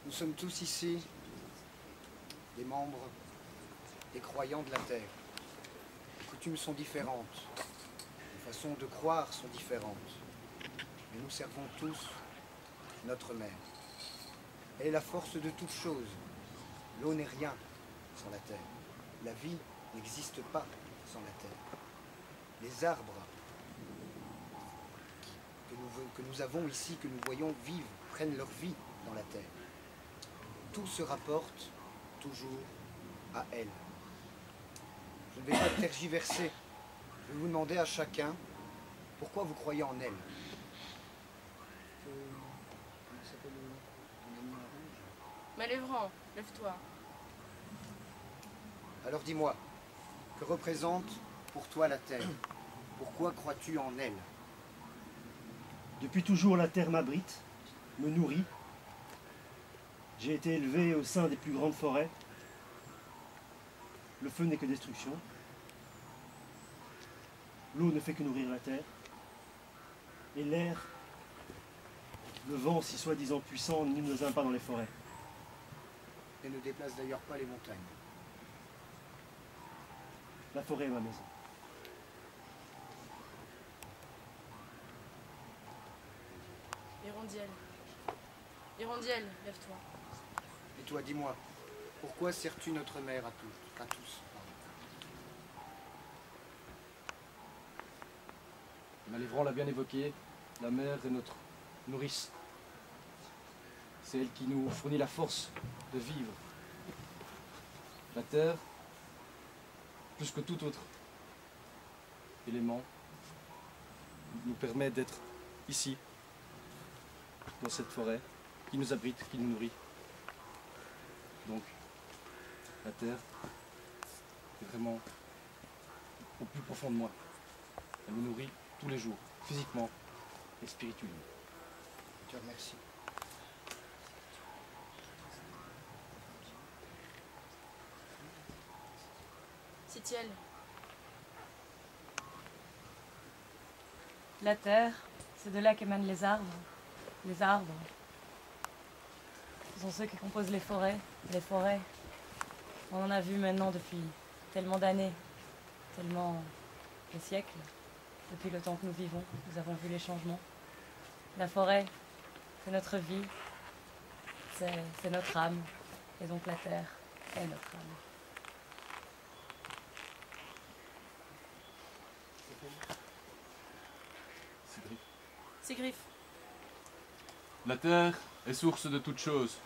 Nous sommes tous ici des membres, des croyants de la terre. Les coutumes sont différentes, les façons de croire sont différentes, mais nous servons tous notre mère. Elle est la force de toute chose. L'eau n'est rien sans la terre. La vie n'existe pas sans la terre. Les arbres que nous avons ici, que nous voyons vivre, prennent leur vie dans la terre. Tout se rapporte toujours à elle. Je ne vais pas tergiverser. Je vais vous demander à chacun pourquoi vous croyez en elle. Comment s'appelle ton ami orange ? Malévrant, lève-toi. Alors dis-moi, que représente pour toi la terre? Pourquoi crois-tu en elle? Depuis toujours, la terre m'abrite, me nourrit. J'ai été élevé au sein des plus grandes forêts. Le feu n'est que destruction. L'eau ne fait que nourrir la terre. Et l'air, le vent si soi-disant puissant, ne nous atteint pas dans les forêts. Et ne déplace d'ailleurs pas les montagnes. La forêt est ma maison. Hirondelle. Hirondelle, lève-toi. Et toi, dis-moi, pourquoi sers-tu notre mère à tous, pardon. Malévrant l'a bien évoqué, la mer est notre nourrice. C'est elle qui nous fournit la force de vivre. La terre, plus que tout autre élément, nous permet d'être ici, dans cette forêt, qui nous abrite, qui nous nourrit. Donc, la terre est vraiment au plus profond de moi. Elle me nourrit tous les jours, physiquement et spirituellement. Je te remercie. Citiel. La terre, c'est de là qu'émanent les arbres. Les arbres, ce sont ceux qui composent les forêts. Les forêts, on en a vu maintenant depuis tellement d'années, tellement de siècles. Depuis le temps que nous vivons, nous avons vu les changements. La forêt, c'est notre vie, c'est notre âme. Et donc la terre est notre âme. Sigrif. La terre est source de toutes choses.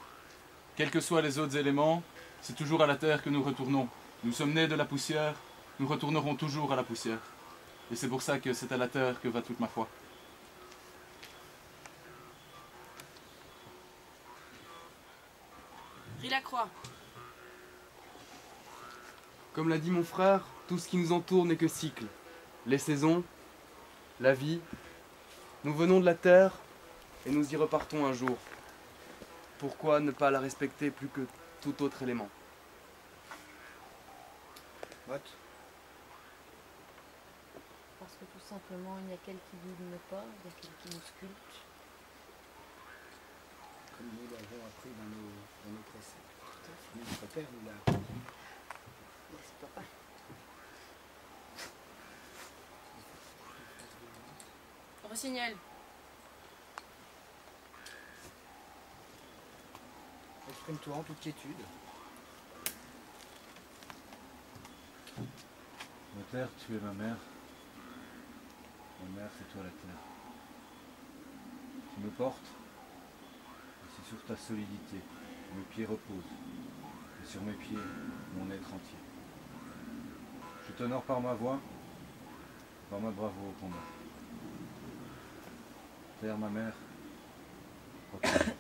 Quels que soient les autres éléments, c'est toujours à la terre que nous retournons. Nous sommes nés de la poussière, nous retournerons toujours à la poussière. Et c'est pour ça que c'est à la terre que va toute ma foi. Rilacroix. Comme l'a dit mon frère, tout ce qui nous entoure n'est que cycle. Les saisons, la vie. Nous venons de la terre et nous y repartons un jour. Pourquoi ne pas la respecter plus que tout autre élément? Mott. Parce que tout simplement, il y a qu'elle qui guide nos pas, il y a qu'elle qui nous sculpte. Comme nous l'avons appris dans nos préceptes. Notre père nous l'a appris. Merci papa. Rossignol. Exprime-toi en toute quiétude. Ma terre, tu es ma mère. Ma mère, c'est toi la terre. Tu me portes, et c'est sur ta solidité. Mes pieds reposent, et sur mes pieds, mon être entier. Je t'honore par ma voix, par ma bravoure au combat. Terre, ma mère, protège.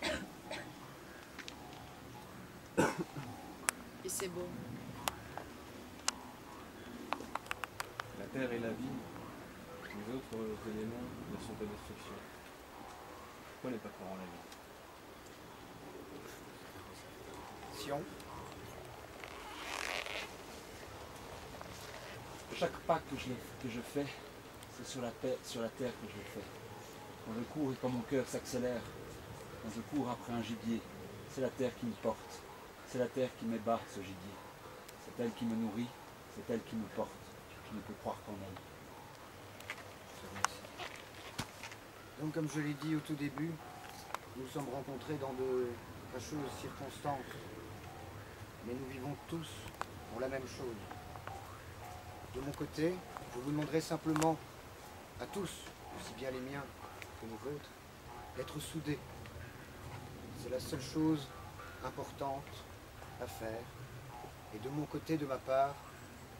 Et c'est beau. La terre et la vie, les autres éléments ne sont que destruction. Pourquoi ne pas croire en la vie? Sion. Chaque pas que je fais, c'est sur la terre que je le fais. Quand je cours et quand mon cœur s'accélère, quand je cours après un gibier, C'est la terre qui me porte. C'est la terre qui m'ébat ce gibier. C'est elle qui me nourrit. C'est elle qui me porte. Je ne peux croire qu'en elle. Donc, comme je l'ai dit au tout début, nous nous sommes rencontrés dans de fâcheuses circonstances. Mais nous vivons tous pour la même chose. De mon côté, je vous demanderai simplement à tous, aussi bien les miens que les vôtres, d'être soudés. C'est la seule chose importante à faire. Et de mon côté, de ma part,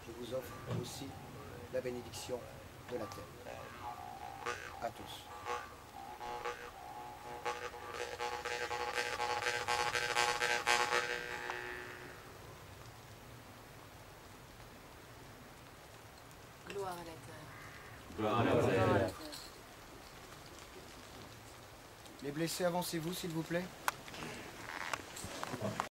je vous offre aussi la bénédiction de la terre. À tous. Gloire à la terre. Gloire à la terre. Les blessés, avancez-vous, s'il vous plaît.